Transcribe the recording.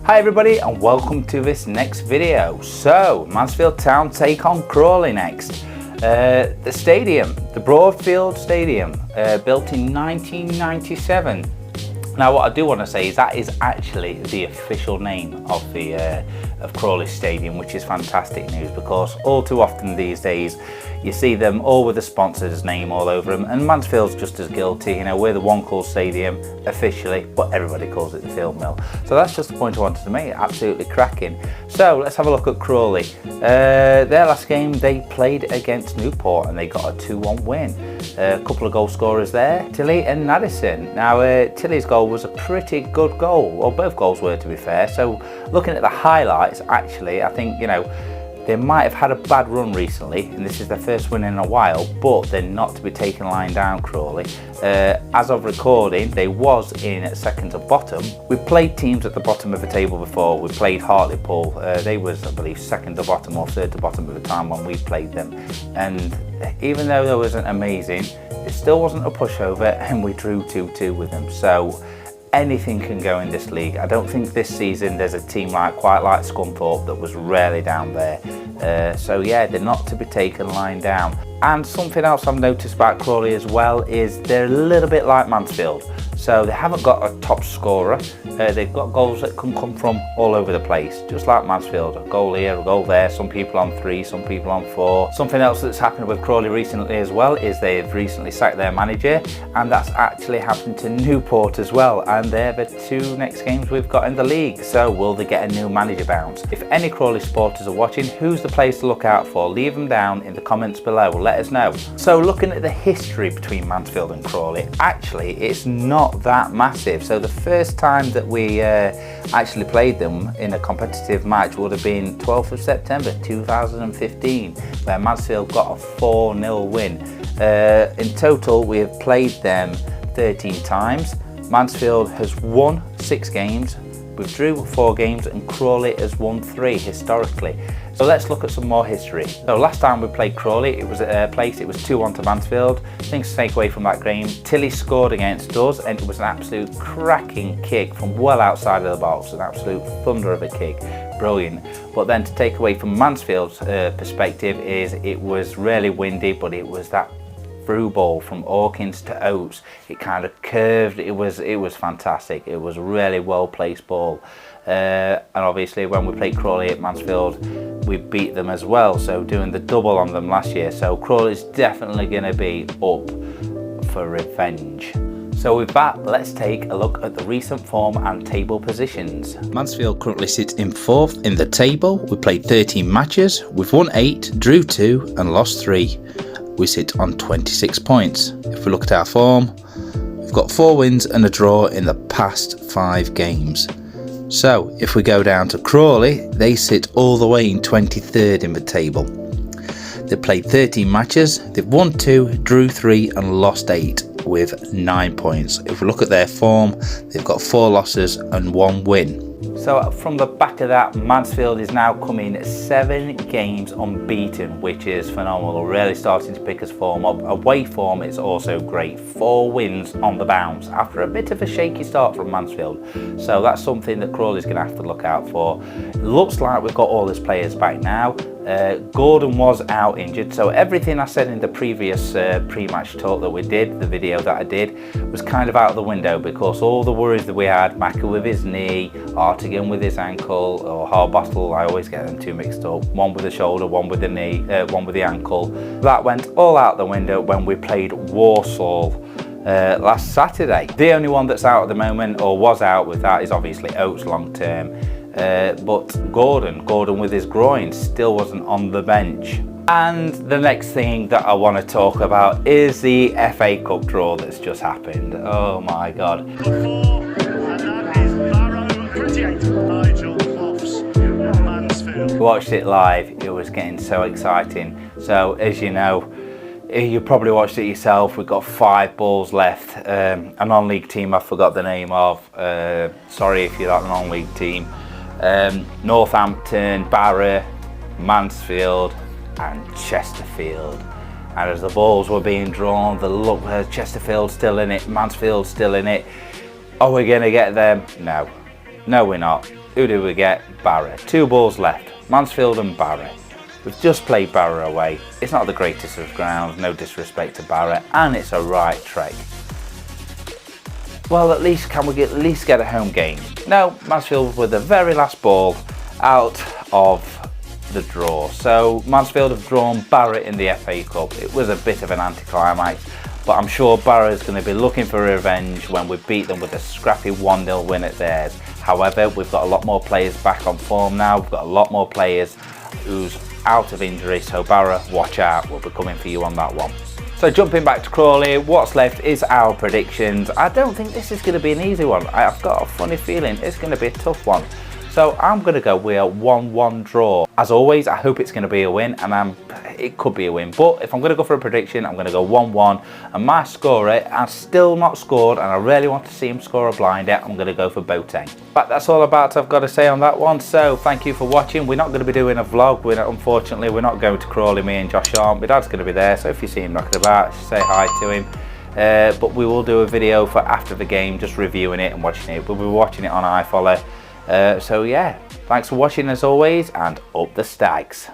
Hi everybody and welcome to this next video. So, Mansfield Town take on Crawley next. The stadium, the Broadfield Stadium, built in 1997. Now what I do want to say is that is actually the official name of Crawley Stadium, which is fantastic news because all too often these days you see them all with the sponsor's name all over them, and Mansfield's just as guilty. You know, we're the one called stadium officially, but everybody calls it the Field Mill. So that's just the point I wanted to make. Absolutely cracking. So let's have a look at Crawley. Their last game they played against Newport and they got a 2-1 win. A couple of goal scorers there, Tilly and Madison. Now Tilly's goal was a pretty good goal, well both goals were to be fair. So looking at the highlights, actually I think, you know, they might have had a bad run recently and this is their first win in a while, but they're not to be taken lying down, Crawley. As of recording, they was in second to bottom. We played teams at the bottom of the table before. We played Hartlepool. They was, I believe, second to bottom or third to bottom at the time when we played them. And even though they wasn't amazing, it still wasn't a pushover and we drew 2-2 with them. So anything can go in this league. I don't think this season there's a team quite like Scunthorpe that was rarely down there. So yeah, they're not to be taken lying down. And something else I've noticed about Crawley as well is they're a little bit like Mansfield. So they haven't got a top scorer. They've got goals that can come from all over the place, just like Mansfield. A goal here, a goal there, some people on 3, some people on 4. Something else that's happened with Crawley recently as well is they've recently sacked their manager, and that's actually happened to Newport as well, and they're the 2 next games we've got in the league. So will they get a new manager bounce? If any Crawley supporters are watching, who's the players to look out for? Leave them down in the comments below, let us know. So looking at the history between Mansfield and Crawley, actually it's not that massive. So the first time that we actually played them in a competitive match would have been 12th of September 2015, where Mansfield got a 4-0 win. In total we have played them 13 times. Mansfield has won 6 games, withdrew 4 games, and Crawley has won 3 historically. So let's look at some more history. So last time we played Crawley, it was at a place, it was 2-1 to Mansfield. Things to take away from that game, Tilly scored against us and it was an absolute cracking kick from well outside of the box, an absolute thunder of a kick, brilliant. But then to take away from Mansfield's perspective is it was really windy, but it was that through ball from Hawkins to Oates. It kind of curved, it was fantastic. It was a really well placed ball. And obviously when we played Crawley at Mansfield, we beat them as well, so doing the double on them last year. So Crawley's definitely going to be up for revenge. So with that, let's take a look at the recent form and table positions. Mansfield currently sits in 4th in the table. We played 13 matches, we've won 8, drew 2 and lost 3. We sit on 26 points. If we look at our form, we've got 4 wins and a draw in the past 5 games. So if we go down to Crawley, they sit all the way in 23rd in the table. They've played 13 matches, they've won 2, drew 3 and lost 8 with 9 points. If we look at their form, they've got 4 losses and 1 win. So from the back of that, Mansfield is now coming 7 games unbeaten, which is phenomenal, really starting to pick his form up. Away form is also great, 4 wins on the bounce after a bit of a shaky start from Mansfield. So that's something that Crawley's going to have to look out for. It looks like we've got all his players back now. Gordon was out injured, so everything I said in the previous pre-match talk that we did, the video that I did, was kind of out of the window because all the worries that we had, Maka with his knee, Artigan with his ankle, or Harbottle, I always get them 2 mixed up, one with the shoulder, one with the knee, one with the ankle. That went all out the window when we played Walsall last Saturday. The only one that's out at the moment, or was out with that, is obviously Oates long term. But Gordon with his groin still wasn't on the bench. And the next thing that I want to talk about is the FA Cup draw that's just happened. Oh my God. And that is Barrow 38, Nigel Offs, Mansfield. Watched it live, it was getting so exciting. So as you know, you probably watched it yourself, we've got 5 balls left. A non-league team I forgot the name of, sorry if you're not a non-league team. Northampton, Barrow, Mansfield and Chesterfield. And as the balls were being drawn, the look, Chesterfield still in it, Mansfield still in it. Are we going to get them? No. No, we're not. who do we get? Barra. 2 balls left, Mansfield and Barra. We've just played Barra away. It's not the greatest of grounds, no disrespect to Barra, and it's a right trek. Well, at least can we at least get a home game? No, Mansfield with the very last ball out of the draw. So Mansfield have drawn Barra in the FA Cup. It was a bit of an anticlimax, but I'm sure Barra is going to be looking for revenge when we beat them with a scrappy 1-0 win at theirs. However, we've got a lot more players back on form now. We've got a lot more players who's out of injury, so Barra, watch out, we'll be coming for you on that one. So jumping back to Crawley, what's left is our predictions. I don't think this is going to be an easy one. I've got a funny feeling it's going to be a tough one. So I'm going to go with a 1-1 draw. As always, I hope it's going to be a win, and it could be a win. But if I'm going to go for a prediction, I'm going to go 1-1. And my scorer has still not scored, and I really want to see him score a blinder. I'm going to go for Boateng. But that's all about I've got to say on that one. So thank you for watching. We're not going to be doing a vlog. Unfortunately, we're not going to Crawley. Me and Josh aren't. My dad's going to be there. So if you see him knocking about, say hi to him. But we will do a video for after the game, just reviewing it and watching it. We'll be watching it on iFollow. So yeah, thanks for watching as always, and up the Stags.